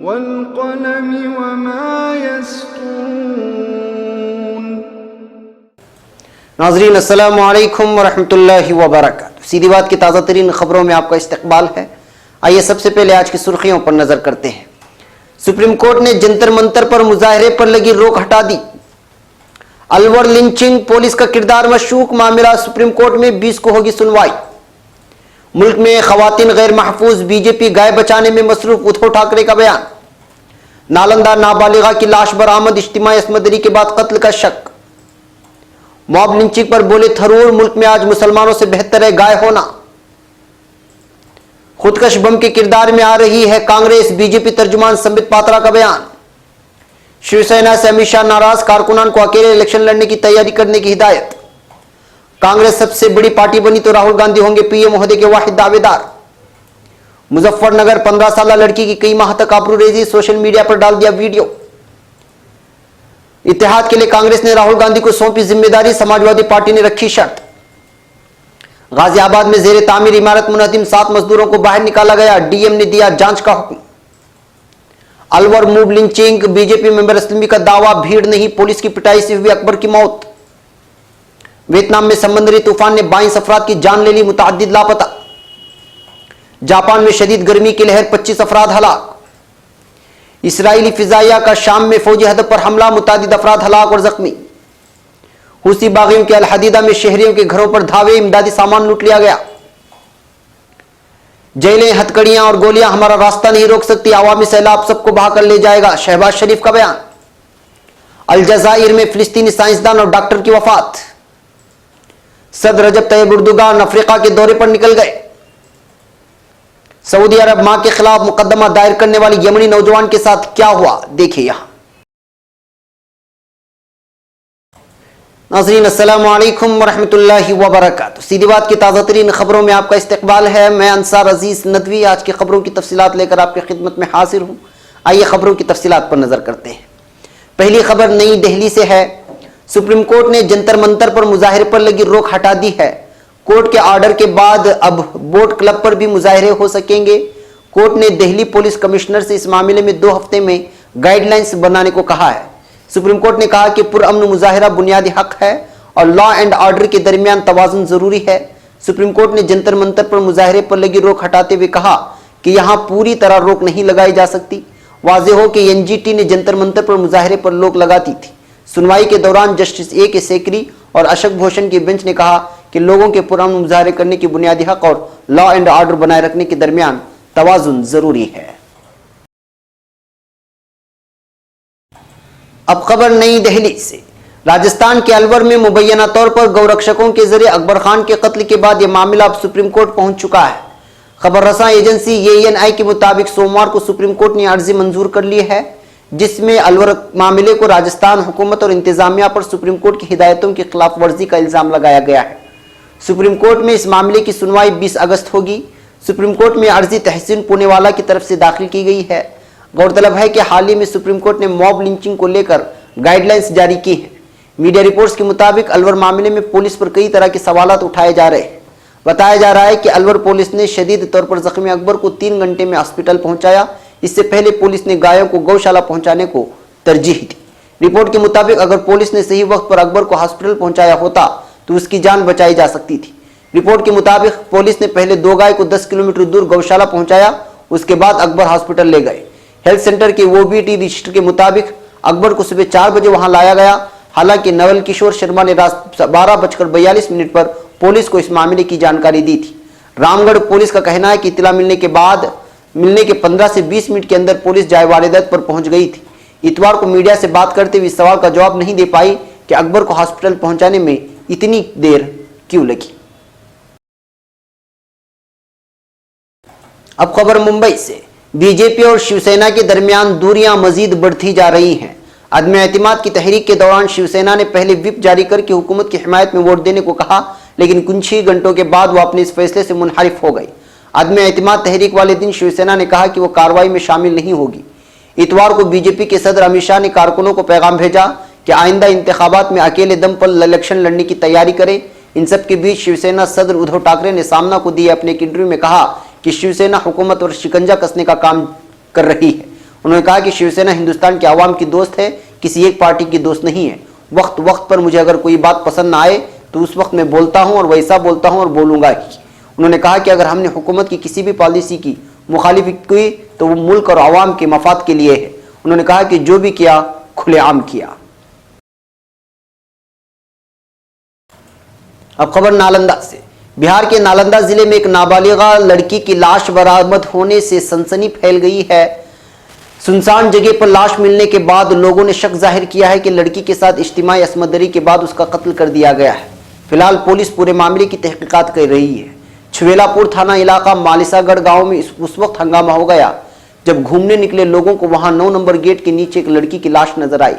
वल्क़लमि वमा यस्तून। नाज़रीन अस्सलामु अलैकुम वरहमतुल्लाहि वबरकातुहू। सीधी बात की ताज़ा तरीन खबरों में आपका इस्तकबाल है। आइए सबसे पहले आज की सुर्खियों पर नजर करते हैं। सुप्रीम कोर्ट ने जंतर मंतर पर मुजाहरे पर लगी रोक हटा दी। अलवर लिंचिंग, पुलिस का किरदार मशकूक, मामला सुप्रीम कोर्ट में 20 को होगी सुनवाई। मुल्क में खवातीन गैर महफूज, बीजेपी गाय बचाने में मसरूफ, उद्धव ठाकरे का बयान। नालंदा नाबालिगा की लाश बरामद, इज्तिमाई असमदरी के बाद कत्ल का शक। मॉब लिंचिंग पर बोले थरूर, मुल्क में आज मुसलमानों से बेहतर है गाय होना। खुदकश बम के किरदार में आ रही है कांग्रेस, बीजेपी तर्जुमान संबित पात्रा का बयान। शिवसेना से अमित शाह नाराज, कारकुनान को अकेले इलेक्शन लड़ने की तैयारी करने की हिदायत। कांग्रेस सबसे बड़ी पार्टी बनी तो राहुल गांधी होंगे पीएम महोदय के वाहिद दावेदार। मुजफ्फरनगर 15 साल लड़की की कई माह तक आबरूरेजी, सोशल मीडिया पर डाल दिया वीडियो। इत्तेहाद के लिए कांग्रेस ने राहुल गांधी को सौंपी जिम्मेदारी, समाजवादी पार्टी ने रखी शर्त। गाजियाबाद में जेर तामीर इमारत मुनहदिम, 7 मजदूरों को बाहर निकाला गया, डीएम ने दिया जांच का हुक्म। Alwar move lynching, BJP member Aslami का दावा भीड़ नहीं, पुलिस की पिटाई से हुई अकबर की मौत। वियतनाम में समुद्री तूफान ने 22 अफराद की जान ले ली, मुतअद्दिद लापता। जापान में शदीद गर्मी की लहर, 25 अफराद हलाक। इसराइली फिजाइया का शाम में फौजी हदफ पर हमला, मुतअद्दिद अफराद हलाक और जख्मी। हुसी बागियों के अल हदीदा में शहरियों के घरों पर धावे, इमदादी सामान लूट लिया गया। जेलें, हथकड़ियां और गोलियां हमारा रास्ता नहीं रोक सकती, आवामी सैलाब सबको बहाकर ले जाएगा, शहबाज शरीफ का बयान। अलजाजायर में फिलिस्तीनी साइंसदान और डॉक्टर की वफात। सदर रजब तैयब एर्दोगान अफ्रीका के दौरे पर निकल गए। सऊदी अरब, मां के खिलाफ मुकदमा दायर करने वाली यमनी नौजवान के साथ क्या हुआ, देखिए यहां। नाज़रीन अस्सलामु अलैकुम वरहमतुल्लाहि वबरकातुहू। सीधी बात की ताज़ा तरीन खबरों में आपका इस्तकबाल है। मैं अंसार अजीज नदवी आज की खबरों की तफसीलात लेकर आपकी खिदमत में हाजिर हूं। आइए खबरों की तफसीलात पर नजर करते हैं। पहली खबर नई दिल्ली से है। सुप्रीम कोर्ट ने जंतर मंतर पर मुजाहरे पर लगी रोक हटा दी है। कोर्ट के ऑर्डर के बाद अब बोट क्लब पर भी मुजाहरे हो सकेंगे। कोर्ट ने दिल्ली पुलिस कमिश्नर से इस मामले में 2 हफ्ते में गाइडलाइंस बनाने को कहा है। सुप्रीम कोर्ट ने कहा कि पुरअमन मुजाहरा बुनियादी हक है और लॉ एंड ऑर्डर के दरमियान तवाजुन जरूरी है। सुप्रीम कोर्ट ने जंतर मंतर पर मुजाहरे पर लगी रोक हटाते हुए कहा कि यहां पूरी तरह रोक नहीं लगाई जा सकती। वाज़ेह हो कि एनजीटी ने जंतर मंतर पर मुजाहरे पर रोक लगाती थी। सुनवाई के दौरान जस्टिस ए के सेकरी और अशोक भूषण की बेंच ने कहा कि लोगों के पुरअमन मुजाहरे करने की बुनियादी हक और लॉ एंड ऑर्डर बनाए रखने के दरमियान तवाजुन जरूरी है। अब खबर नई दिल्ली से। राजस्थान के अलवर में मुबैना तौर पर गौरक्षकों के जरिए अकबर खान के कत्ल के बाद यह मामला अब सुप्रीम कोर्ट पहुंच चुका है। खबर रसा एजेंसी ANI के मुताबिक सोमवार को सुप्रीम कोर्ट ने अर्जी मंजूर कर ली है, जिसमें अलवर मामले को राजस्थान हुकूमत और इंतजामिया पर सुप्रीम कोर्ट की हिदायतों की खिलाफ वर्जी का इल्जाम लगाया गया है। सुप्रीम कोर्ट में इस मामले की सुनवाई 20 अगस्त होगी। सुप्रीम कोर्ट में अर्जी तहसीन पुणेवाला की तरफ से दाखिल की गई है। गौरतलब है कि हाल ही में सुप्रीम कोर्ट ने मॉब लिंचिंग को लेकर गाइडलाइंस जारी की है। मीडिया रिपोर्ट्स के मुताबिक अलवर मामले में पुलिस पर कई तरह के सवालात उठाए जा रहे हैं। बताया जा रहा है कि अलवर पुलिस ने शदीद तौर पर जख्मी अकबर को 3 घंटे में हॉस्पिटल पहुंचाया। इससे पहले पुलिस ने गायों को गौशाला पहुंचाने को तरजीह दी। रिपोर्ट के मुताबिक अगर पुलिस ने सही वक्त पर अकबर को हॉस्पिटल पहुंचाया होता तो उसकी जान बचाई जा सकती थी। रिपोर्ट के मुताबिक पुलिस ने पहले 2 गाय को 10 किलोमीटर दूर गौशाला पहुंचाया, उसके बाद अकबर हॉस्पिटल ले गए। हेल्थ सेंटर के OBT रजिस्टर के मुताबिक अकबर को सुबह 4 बजे वहां लाया गया। हालांकि नवल किशोर शर्मा ने रात 12:42 पर पुलिस को इस मामले की जानकारी दी थी। रामगढ़ पुलिस का कहना है कि इत्तला मिलने के 15 से 20 मिनट के अंदर पुलिस जाए वारदात पर पहुंच गई थी। इतवार को मीडिया से बात करते हुए इस सवाल का जवाब नहीं दे पाई कि अकबर को हॉस्पिटल पहुंचाने में इतनी देर क्यों लगी। अब खबर मुंबई से। बीजेपी और शिवसेना के दरमियान दूरियां मजीद बढ़ती जा रही हैं। अदम एतमाद की तहरीक के दौरान शिवसेना ने पहले व्हिप जारी करके हुकूमत की हिमायत में वोट देने को कहा, लेकिन कुछ ही घंटों के बाद वो अपने इस फैसले से मुनहरिफ हो गई। अदम एतमाद तहरीक वाले दिन शिवसेना ने कहा कि वो कार्रवाई में शामिल नहीं होगी। इतवार को बीजेपी के सदर अमित शाह ने कारकुनों को पैगाम भेजा कि आइंदा इंतखाबात में अकेले दम पर इलेक्शन लड़ने की तैयारी करें। इन सब के बीच शिवसेना सदर उद्धव ठाकरे ने सामना को दिए अपने एक इंटरव्यू में कहा कि शिवसेना हुकूमत और शिकंजा कसने का काम कर रही है। उन्होंने कहा कि शिवसेना हिंदुस्तान के आवाम की दोस्त है, किसी एक पार्टी की दोस्त नहीं है। वक्त वक्त पर मुझे अगर कोई बात पसंद ना आए तो उस वक्त मैं बोलता हूं और वैसा बोलता हूं और बोलूंगा ही। उन्होंने कहा कि अगर हमने हुकूमत की किसी भी पॉलिसी की मुखालिफी की तो वो मुल्क और आवाम के मफाद के लिए है। उन्होंने कहा कि जो भी किया खुलेआम किया। अब खबर नालंदा से। बिहार के नालंदा जिले में एक नाबालिगा लड़की की लाश बरामद होने से सनसनी फैल गई है। सुनसान जगह पर लाश मिलने के बाद लोगों ने शक जाहिर किया है कि लड़की के साथ इज्तिमाई असमदरी के बाद उसका कत्ल कर दिया गया है। फिलहाल पुलिस पूरे मामले की तहकीकात कर रही है। छवेलापुर थाना इलाका मालिसागढ़ गांव में उस वक्त हंगामा हो गया जब घूमने निकले लोगों को वहां 9 नंबर गेट के नीचे एक लड़की की लाश नजर आई।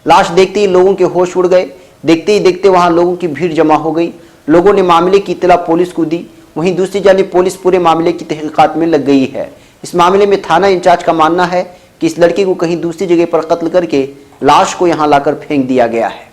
लाश देखते ही लोगों के होश उड़ गए। देखते ही देखते वहां लोगों की भीड़ जमा हो गई। लोगों ने मामले की इत्तला पुलिस को दी। वहीं दूसरी जानिब पुलिस पूरे मामले की तहकीकात में लग गई है। इस मामले में थाना इंचार्ज का मानना है कि इस लड़की को कहीं दूसरी जगह पर कत्ल करके लाश को यहां लाकर फेंक दिया गया है।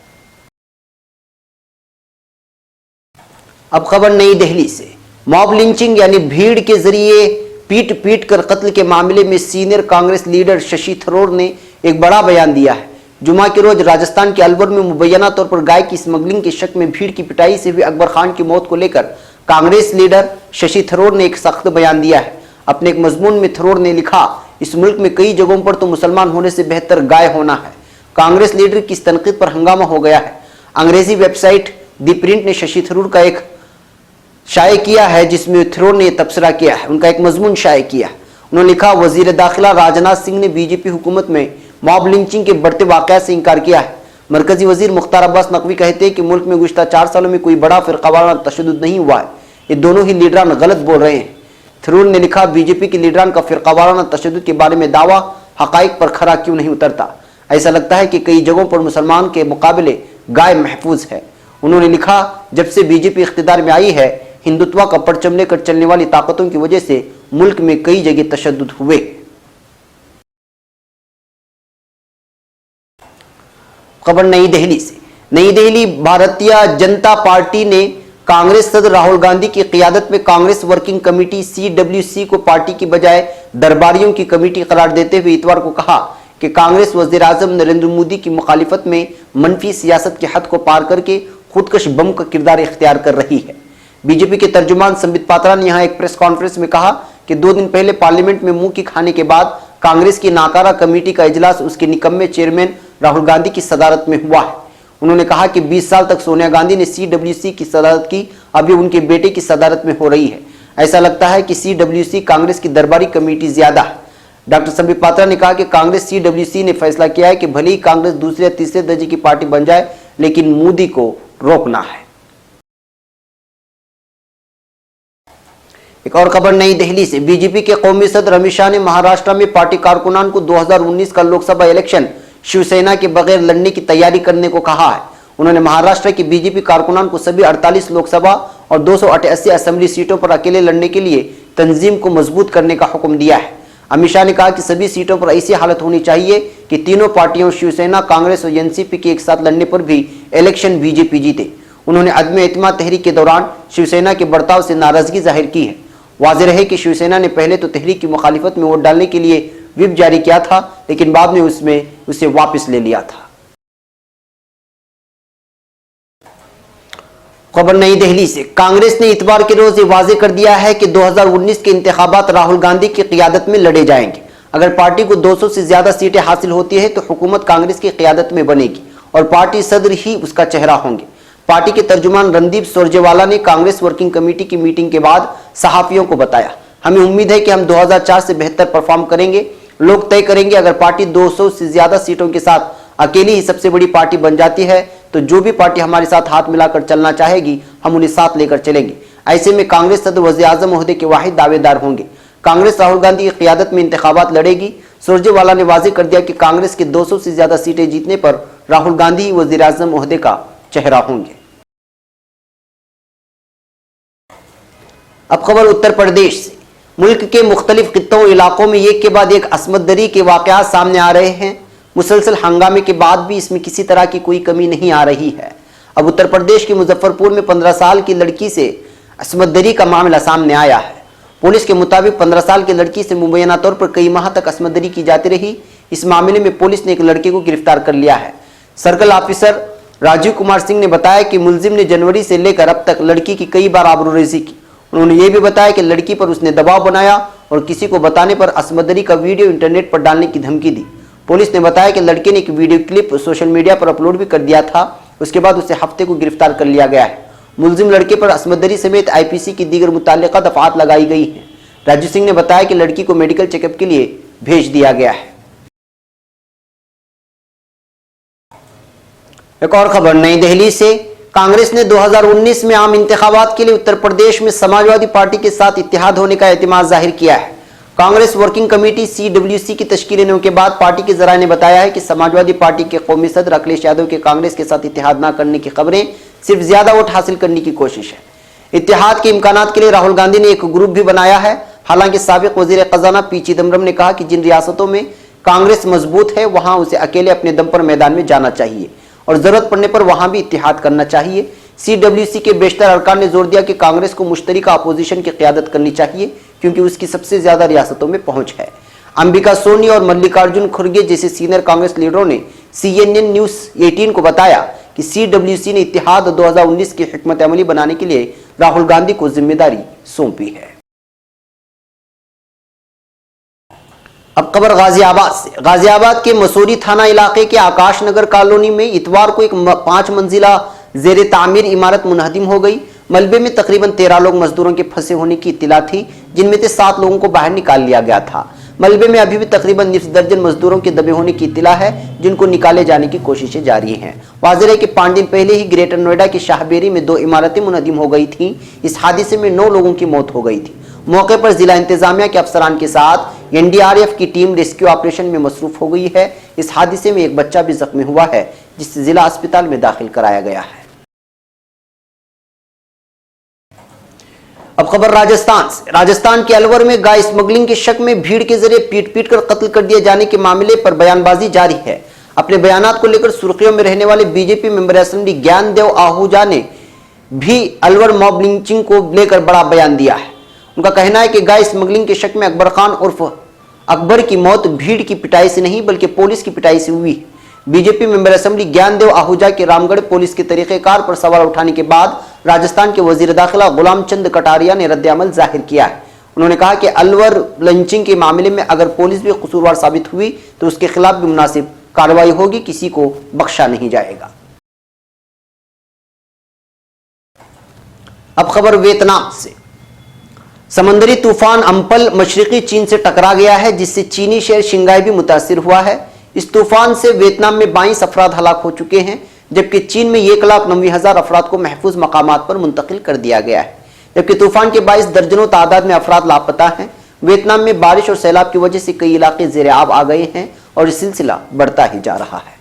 अब खबर नई दिल्ली से। मॉब लिंचिंग यानी भीड़ के जरिए पीट पीट कर कत्ल के मामले में सीनियर कांग्रेस लीडर शशि थरूर ने एक बड़ा बयान दिया है। जुमा के रोज राजस्थान के अलवर में मुबैना तौर पर गाय की स्मगलिंग के शक में भीड़ की पिटाई से हुए अकबर खान की मौत को लेकर कांग्रेस लीडर शशि थरूर ने एक सख्त बयान दिया है। अपने एक मजमून में थरूर ने लिखा, इस मुल्क में कई जगहों पर तो मुसलमान होने से बेहतर गाय होना है। कांग्रेस लीडर की इस तनकीद पर हंगामा हो गया है। अंग्रेजी वेबसाइट दी प्रिंट ने शशि थरूर का एक शाये किया है जिसमें थरूर ने तबसरा किया है। उनका एक मजमून शाये किया। उन्होंने लिखा, वजीर दाखिला राजनाथ सिंह ने बीजेपी हुकूमत में मॉब लिंचिंग के बढ़ते वाकयात से इनकार किया है। मरकजी वजीर मुख्तार अब्बास नकवी कहते हैं कि मुल्क में गुज़श्ता 4 सालों में कोई बड़ा फिरकावाराना तशद्दुद नहीं हुआ है। ये दोनों ही लीडरान गलत बोल रहे हैं। थरूर ने लिखा, बीजेपी के लीडरान का फिरकावाराना तशद्दुद के बारे में दावा हकाइक पर खरा क्यों नहीं उतरता। ऐसा लगता है कि कई जगहों पर मुसलमान के मुकाबले गाय महफूज है। उन्होंने लिखा, जब से बीजेपी इख्तिदार में आई है हिंदुत्व का परचम लेकर चलने वाली ताकतों की वजह से मुल्क में कई जगह तशद्दुद हुए। खबर नई दिल्ली से। नई दिल्ली भारतीय जनता पार्टी ने कांग्रेस सदर राहुल गांधी की क़ियादत में कांग्रेस वर्किंग कमेटी CWC को पार्टी की बजाय दरबारियों की कमेटी करार देते हुए इतवार को कहा कि कांग्रेस वज़ीर आज़म नरेंद्र मोदी की मुखालिफत में मनफी सियासत के हद को पार करके खुदकश बम का किरदार इख्तियार कर रही है। बीजेपी के तर्जुमान संबित पात्रा ने यहां एक प्रेस कॉन्फ्रेंस में कहा कि 2 दिन पहले पार्लियामेंट में मुंह की खाने के बाद कांग्रेस की नाकारा कमेटी का इजलास उसके निकम्मे चेयरमैन राहुल गांधी की सदारत में हुआ है। उन्होंने कहा कि 20 साल तक सोनिया गांधी ने CWC की सदारत की, अभी उनके बेटे की सदारत में हो रही है। ऐसा लगता है कि CWC कांग्रेस की दरबारी कमेटी ज्यादा है। डॉक्टर संबित पात्रा ने कहा कि कांग्रेस CWC ने फैसला किया है कि भले ही कांग्रेस दूसरे या तीसरे दर्जे की पार्टी बन जाए लेकिन मोदी को रोकना है। एक और खबर नई दिल्ली से। बीजेपी के कौमी सदर अमित शाह ने महाराष्ट्र में पार्टी कारकुनान को 2019 का लोकसभा इलेक्शन शिवसेना के बगैर लड़ने की तैयारी करने को कहा है। उन्होंने महाराष्ट्र के बीजेपी कारकुनान को सभी 48 लोकसभा और 288 असेंबली सीटों पर अकेले लड़ने के लिए तंजीम को मजबूत करने का हुक्म दिया है। अमित शाह ने कहा कि सभी सीटों पर ऐसी हालत होनी चाहिए कि तीनों पार्टियों शिवसेना, कांग्रेस और एनसीपी के एक साथ लड़ने पर भी इलेक्शन बीजेपी जीते। उन्होंने अदम एतमाद तहरीक के दौरान शिवसेना के बर्ताव से नाराजगी जाहिर की है। वाज़ेह है कि शिवसेना ने पहले तो तहरीक की मुखालिफत में वोट डालने के लिए व्हिप जारी किया था लेकिन बाद में उसे वापस ले लिया था। खबर नई दिल्ली से। कांग्रेस ने इतवार के रोज ये वाज़ेह कर दिया है कि 2019 के इंतखाबात राहुल गांधी की क़ियादत में लड़े जाएंगे। अगर पार्टी को 200 से ज्यादा सीटें हासिल होती है तो हुकूमत कांग्रेस की क़ियादत में बनेगी और पार्टी सदर ही उसका चेहरा होंगे। पार्टी के तर्जुमान रणदीप सुरजेवाला ने कांग्रेस वर्किंग कमेटी की मीटिंग के बाद सहाफियों को बताया, हमें उम्मीद है कि हम 2004 से बेहतर परफॉर्म करेंगे। लोग तय करेंगे। अगर पार्टी 200 से ज्यादा सीटों के साथ अकेली ही सबसे बड़ी पार्टी बन जाती है तो जो भी पार्टी हमारे साथ हाथ मिलाकर चलना चाहेगी हम उन्हें साथ लेकर चलेंगे। ऐसे में कांग्रेस सदर वज़ीर आज़म ओहदे के वाहिद दावेदार होंगे। कांग्रेस राहुल गांधी की क़ियादत में इंतखाबात लड़ेगी। सुरजेवाला ने वाज़ेह कर दिया कि कांग्रेस के 200 से ज्यादा सीटें जीतने पर राहुल गांधी ही वज़ीर आज़म ओहदे का चेहरा होंगे। अब खबर उत्तर प्रदेश से। मुल्क के मुख्तलिफ खित्तों और इलाकों में एक के बाद एक असमत-दरी के वाक़यात सामने आ रहे हैं। मुसलसल हंगामे के बाद भी इसमें किसी तरह की कोई कमी नहीं आ रही है। अब उत्तर प्रदेश के मुजफ्फरपुर में 15 साल की लड़की से असमत-दरी का मामला सामने आया है। पुलिस के मुताबिक 15 साल की लड़की से मुबैना तौर पर कई माह तक असमदरी की जाती रही। इस मामले में पुलिस ने एक लड़के को गिरफ्तार कर लिया है। सर्कल ऑफिसर राजीव कुमार सिंह ने बताया कि मुलजिम ने जनवरी से लेकर अब तक लड़की की कई बार आबरूरेजी की। उन्होंने ये भी बताया कि लड़की पर उसने दबाव बनाया और किसी को बताने पर असमदरी का वीडियो इंटरनेट पर डालने की धमकी दी। पुलिस ने बताया कि लड़के ने एक वीडियो क्लिप सोशल मीडिया पर अपलोड भी कर दिया था। उसके बाद उसे हफ्ते को गिरफ्तार कर लिया गया है। मुलजिम लड़के पर असमदरी समेत आईपीसी की दीगर मुताल्लिका दफात लगाई गई है। राजू सिंह ने बताया कि लड़की को मेडिकल चेकअप के लिए भेज दिया गया है। एक और खबर नई दिल्ली से। कांग्रेस ने 2019 में आम इंतखाबात के लिए उत्तर प्रदेश में समाजवादी पार्टी के साथ इत्तेहाद होने का एतमाद जाहिर किया है। कांग्रेस वर्किंग कमेटी CWC की तश्कील होने के बाद पार्टी के जराये ने बताया है कि समाजवादी पार्टी के कौमी सदर अखिलेश यादव के कांग्रेस के साथ इत्तेहाद न करने की खबरें सिर्फ ज्यादा वोट हासिल करने की कोशिश है। इत्तेहाद के इम्कानात के लिए राहुल गांधी ने एक ग्रुप भी बनाया है। हालांकि साबिक वजीर खजाना पी चिदम्बरम ने कहा कि जिन रियासतों में कांग्रेस मजबूत है वहां उसे अकेले अपने दम पर मैदान में जाना चाहिए और जरूरत पड़ने पर वहां भी इत्तेहाद करना चाहिए। CWC के बेशतर अरकान ने जोर दिया कि कांग्रेस को मुश्तरका अपोजिशन की क़यादत करनी चाहिए क्योंकि उसकी सबसे ज्यादा रियासतों में पहुंच है। अंबिका सोनी और मल्लिकार्जुन खड़गे जैसे सीनियर कांग्रेस लीडरों ने CNN न्यूज 18 को बताया कि CWC ने इत्तेहाद 2019 की हिकमत अमली बनाने के लिए राहुल गांधी को जिम्मेदारी सौंपी है। अब खबर गाजियाबाद से। गाजियाबाद के मसूरी थाना इलाके के आकाश नगर कॉलोनी में इतवार को एक 5 मंजिला जेर तामीर इमारत मुनहदिम हो गई। मलबे में तकरीबन 13 लोग मजदूरों के फंसे होने की इत्तला थी, जिनमें से 7 लोगों को बाहर निकाल लिया गया था। मलबे में अभी भी तकरीबन निफ्स दर्जन मजदूरों के दबे होने की इत्तला है, जिनको निकाले जाने की कोशिशें जारी हैं। वाज़ेह है कि 5 दिन पहले ही ग्रेटर नोएडा की शाहबेरी में 2 इमारतें मुनहदिम हो गई थी। इस हादसे में 9 लोगों की मौत हो गई थी। मौके पर जिला इंतजामिया के अफसरान के साथ NDRF की टीम रेस्क्यू ऑपरेशन में मसरूफ हो गई है। इस हादसे में एक बच्चा भी जख्मी हुआ है, जिसे जिला अस्पताल में दाखिल कराया गया है। अब खबर राजस्थान से। राजस्थान के अलवर में गाय स्मगलिंग के शक में भीड़ के जरिए पीट कर कत्ल कर दिए जाने के मामले पर बयानबाजी जारी है। अपने बयानात को लेकर सुर्खियों में रहने वाले BJP member assembly Gyandev Ahuja ने भी अलवर मॉब लिंचिंग को लेकर बड़ा बयान दिया है। उनका कहना है कि गाय स्मगलिंग के शक में अकबर खान उर्फ अकबर की मौत भीड़ की पिटाई से नहीं बल्कि पुलिस की पिटाई से हुई। BJP member assembly Gyandev Ahuja के रामगढ़ पुलिस के तरीकेकार पर सवाल उठाने के बाद राजस्थान के वजीर दाखिला गुलाम चंद कटारिया ने रद्द-ए-अमल जाहिर किया है। उन्होंने कहा कि अलवर लंचिंग के मामले में अगर पुलिस भी कसूरवार साबित हुई तो उसके खिलाफ भी मुनासिब कार्रवाई होगी, किसी को बख्शा नहीं जाएगा। अब खबर वियतनाम से। समंदरी तूफान अम्पल मशरकी चीन से टकरा गया है, जिससे चीनी शहर शिंगाई भी मुतासिर हुआ है। इस तूफान से वियतनाम में 22 अफराद हलाक हो चुके हैं, जबकि चीन में 1,90,000 अफराद को महफूज मकामात पर मुंतकिल कर दिया गया है। जबकि तूफान के 22 दर्जनों तादाद में अफराद लापता हैं। वियतनाम में बारिश और सैलाब की वजह से कई इलाके ज़ेर आब आ गए हैं और यह सिलसिला बढ़ता ही जा रहा है।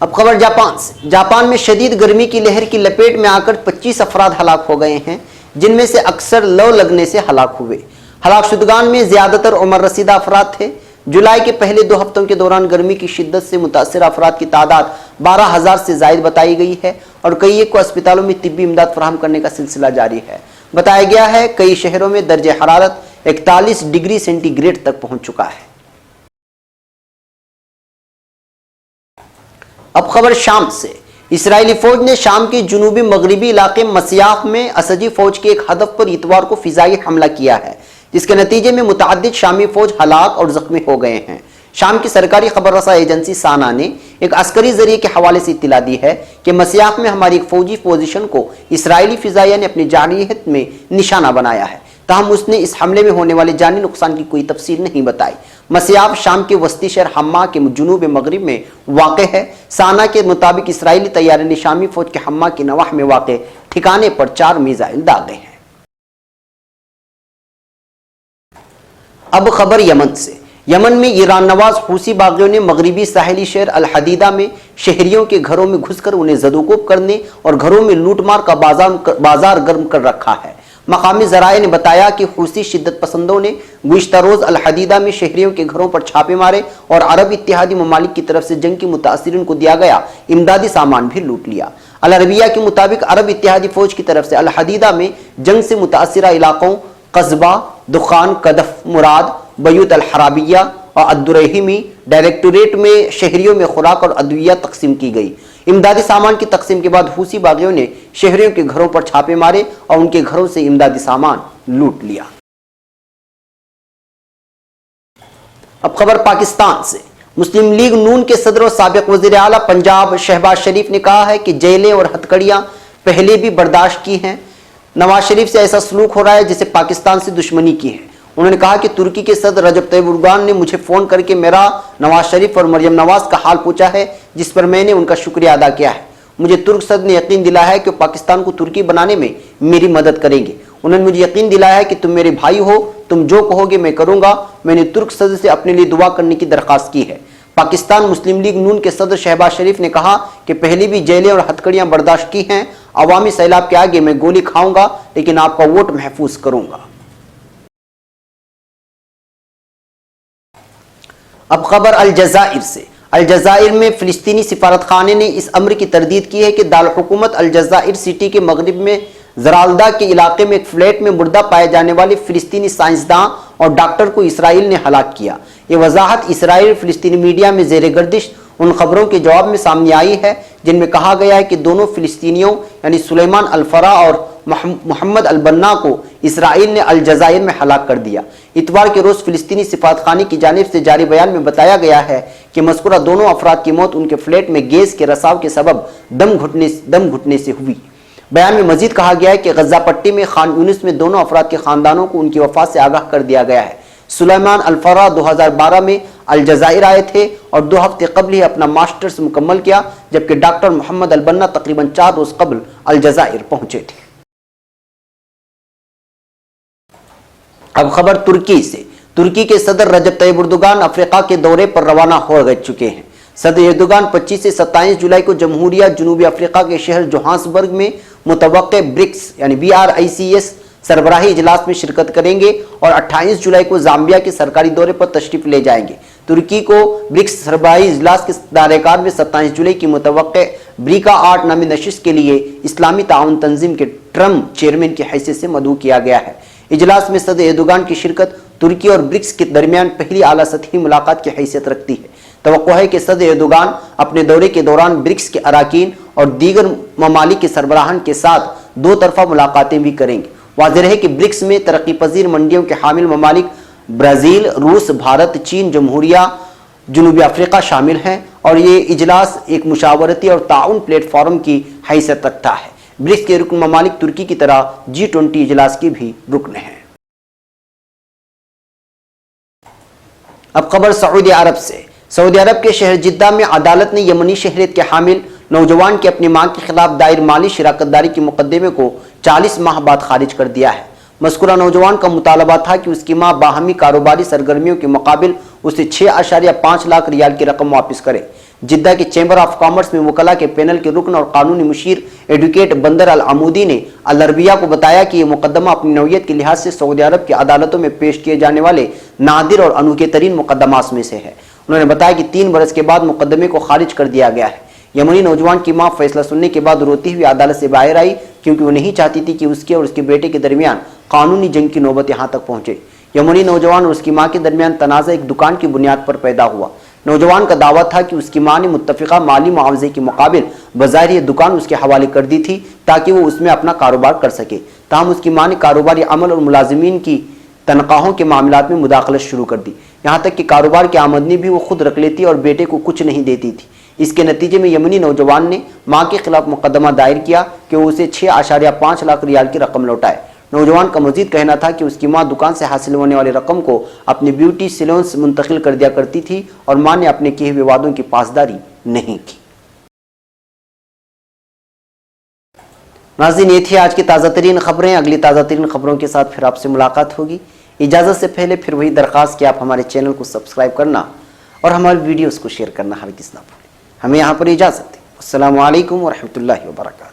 अब खबर जापान से। जापान में शदीद गर्मी की लहर की लपेट में आकर 25 अफराद हलाक हो गए हैं, जिनमें से अक्सर लौ लगने से हलाक हुए। हलाकशुदगान में ज्यादातर उम्र रसीदा अफराद थे। जुलाई के पहले 2 हफ्तों के दौरान गर्मी की शिद्दत से मुतासिर अफराद की तादाद 12,000 से जायद बताई गई है और कई को अस्पतालों में तिब्बी इमदाद फराहम करने का सिलसिला जारी है। बताया गया है कई शहरों में दर्जे हरारत 41 डिग्री सेंटीग्रेड तक पहुंच चुका है। अब खबर शाम से। इसराइली फौज ने शाम के जुनूबी मगरबी इलाके मसियाफ में असदी फौज के एक हदफ पर इतवार को फिजाई हमला किया है, जिसके नतीजे में मुतअद्दिद शामी फौज हलाक और जख्मी हो गए हैं। शाम की सरकारी खबर रसा एजेंसी साना ने एक अस्करी जरिए के हवाले से इत्तला दी है कि मसियाफ में हमारी एक फौजी पोजीशन को इसराइली फिजाइया ने अपनी जानियत में निशाना बनाया है। ताहम उसने इस हमले में होने वाले जानी नुकसान की कोई तफसील नहीं बताई। मसियाफ शाम के वस्ती शहर हम्मा के जुनूब मगरिब में वाक़ है। साना के मुताबिक इसराइली तैयारी ने शामी फौज के हम्मा की नवाह में वाक़ ठिकाने पर 4 मिसाइल दागे हैं। अब खबर यमन से। यमन में ईरान नवाज हूसी बागियों ने मगरिबी साहिली शहर अल हदीदा में शहरियों के घरों में घुसकर उन्हें जदोकोब करने और घरों में लूटमार का बाजार गर्म कर रखा है। मकामी जराये ने बताया कि हूसी शिद्दत पसंदों ने गुज़िश्ता रोज अल हदीदा में शहरियों के घरों पर छापे मारे और अरब इत्तेहादी ममालिक की तरफ से जंग की मुतासिरीन को दिया गया इमदादी सामान भी लूट लिया। अल अरबिया के मुताबिक अरब इत्तेहादी फौज की तरफ से अल हदीदा में जंग से मुतासिरा इलाकों कस्बा, दुखान, कदफ, मुराद, बयूत अल हराबिया और अद्दुरहिमी डायरेक्टोरेट में शहरियों में खुराक और अद्विया तकसीम की गई। इमदादी सामान की तकसीम के बाद हूसी बागियों ने शहरियों के घरों पर छापे मारे और उनके घरों से इमदादी सामान लूट लिया। अब खबर पाकिस्तान से। मुस्लिम लीग नून के सदर और साबिक वज़ीर आला पंजाब शहबाज शरीफ ने कहा है कि जेलें और हथकड़ियां पहले भी बर्दाश्त की हैं। नवाज शरीफ से ऐसा सलूक हो रहा है जिसे पाकिस्तान से दुश्मनी की है। उन्होंने कहा कि तुर्की के सदर रजब तैयब एर्दोगान ने मुझे फ़ोन करके मेरा, नवाज शरीफ और मरियम नवाज का हाल पूछा है, जिस पर मैंने उनका शुक्रिया अदा किया है। मुझे तुर्क सदर ने यकीन दिलाया है कि पाकिस्तान को तुर्की बनाने में मेरी मदद करेंगे। उन्होंने मुझे यकीन दिलाया है कि तुम मेरे भाई हो, तुम जो कहोगे मैं करूंगा। मैंने तुर्क सदर से अपने लिए दुआ करने की दरख्वास्त की है। पाकिस्तान मुस्लिम लीग नून के सदर शहबाज शरीफ ने कहा कि पहले भी जेलें और हथकड़ियां बर्दाश्त की हैं। अवामी सैलाब के आगे मैं गोली खाऊंगा, लेकिन आपका वोट महफूज करूंगा। अब खबर अल जज़ाइर से। अल जज़ाइर में फिलिस्तीनी सिफारत खाने ने इस अम्र की तरदीद की है कि दारुल हुकूमत अल जज़ाइर सिटी के मगरिब में जराल्दा के इलाके में एक फ्लैट में मुर्दा पाए जाने वाले फिलिस्तीनी साइंसदान और डॉक्टर को इसराइल ने हलाक किया। ये वजाहत इसराइल फिलिस्तीनी मीडिया में जेर गर्दिश उन खबरों के जवाब में सामने आई है जिनमें कहा गया है कि दोनों फिलिस्तीनियों यानी सुलेमान अल फरा और मोहम्मद अल बन्ना को इसराइल ने अल जज़ाइर में हलाक कर दिया। इतवार के रोज़ फिलिस्तीनी सिफारतखाने की जानिब से जारी बयान में बताया गया है कि मज़कूरा दोनों अफराद की मौत उनके फ्लैट में गैस के रसाव के सबब दम घुटने से हुई। बयान में मजीद कहा गया है कि गज़ा पट्टी में खान यूनिस में दोनों अफराद के खानदानों को उनकी वफात से आगाह कर दिया गया है। सुलेमान अल फरा 2012 में अल जज़ाइर आए थे और 2 हफ्ते कबल ही अपना मास्टर्स मुकम्मल किया, जबकि डॉक्टर मोहम्मद अल बन्ना तकरीबन 4 रोज कबल अल जज़ाइर पहुंचे थे। अब खबर तुर्की से। तुर्की के सदर रजब तैयब एर्दोगान अफ्रीका के दौरे पर रवाना हो चुके हैं। सदर एर्दोगान 25 से 27 जुलाई को जमहूरिया जनूबी अफ्रीका के शहर जोहान्सबर्ग में मुतवक्के ब्रिक्स यानी BRICS सरबराही इजलास में शिरकत करेंगे और 28 जुलाई को जाम्बिया के सरकारी दौरे पर तशरीफ ले जाएंगे। तुर्की को ब्रिक्स सरबराही इजलास के दायरेकार में 27 जुलाई की मुतवक्के ब्रिका 8 नामी नशिस्त के लिए इस्लामी ताउन तंजीम के ट्रम्प चेयरमैन की हैसियत से मदऊ किया गया है। इजलास में सदर एर्दोगान की शिरकत तुर्की और ब्रिक्स के दरमियान पहली आला सतही मुलाकात की हैसियत रखती है। तवक्को है कि सदर एर्दोगान अपने दौरे के दौरान ब्रिक्स के अराकीन और दीगर ममालिक के सरबराहान के साथ 2 तरफा मुलाकातें भी करेंगे। वाज़ेह है कि ब्रिक्स में तरक्की पजीर मंडियों के हामिल ममालिक ब्राज़ील, रूस, भारत, चीन, जमहूरिया जनूबी अफ्रीका शामिल हैं और ये इजलास एक मुशावरती और ताउन प्लेटफॉर्म की हैसियत रखता है। ब्रिक्स के रुकन ममालिक तुर्की की तरह G20 इजलास की भी रुकन हैं। अब खबर सऊदी अरब से। सऊदी अरब के शहर जिद्दा में अदालत ने यमनी शहरियत के हामिल नौजवान की अपनी मां के खिलाफ दायर माली शराकतदारी के मुकदमे को 40 माह बाद खारिज कर दिया है। मज़कूरा नौजवान का मुतालबा था कि उसकी मां बाहमी कारोबारी सरगर्मियों के मुकाबिल उसे 6.5 लाख रियाल की रकम वापस करे। जिद्दा के चैम्बर ऑफ कॉमर्स में वकला के पैनल के रुकन और कानूनी मुशीर एडवोकेट बंदर अल अमूदी ने अल अरबिया को बताया कि यह मुकदमा अपनी नौयत के लिहाज से सऊदी अरब की अदालतों में पेश किए जाने वाले नादिर और अनोखे तरीन मुकदमात में से है। उन्होंने बताया कि 3 बरस के बाद मुकदमे को खारिज कर दिया गया है। यमनी नौजवान की मां फैसला सुनने के बाद रोती हुई अदालत से बाहर आई, क्योंकि वो नहीं चाहती थी कि उसके और उसके बेटे के दरमियान कानूनी जंग की नौबत यहाँ तक पहुंचे। यमनी नौजवान और उसकी मां के दरमियान तनाज़ा एक दुकान की बुनियाद पर पैदा हुआ। नौजवान का दावा था कि उसकी मां ने मुत्तफ़िका माली मुआवजे के मुकाबिल बज़ाहिर ये दुकान उसके हवाले कर दी थी ताकि वो उसमें अपना कारोबार कर सके। ताहम उसकी मां ने कारोबारी अमल और मुलाजिमीन की तनख्वाहों के मामलात में मुदाखलत शुरू कर दी, यहाँ तक कि कारोबार की आमदनी भी वो खुद रख लेती और बेटे को कुछ नहीं देती थी। इसके नतीजे में यमनी नौजवान ने मां के खिलाफ मुकदमा दायर किया कि वो उसे 6.5 लाख रियाल की रकम लौटाए। नौजवान का मजीद कहना था कि उसकी मां दुकान से हासिल होने वाली रकम को अपनी ब्यूटी सैलून्स मुंतकिल कर दिया करती थी और मां ने अपने किए हुए वादों की पासदारी नहीं की। नाज़रीन, ये थी आज की ताज़ा तरीन खबरें। अगली ताज़ा तरीन खबरों के साथ फिर आपसे मुलाकात होगी। इजाज़त से पहले फिर वही दरख्वास्त कि आप हमारे चैनल को सब्सक्राइब करना और हमारे वीडियोज़ को शेयर करना हरगिज़ ना भूलें। हमें यहाँ पर इजाज़त दें। अस्सलामु अलैकुम व रहमतुल्लाहि व बरकातहू।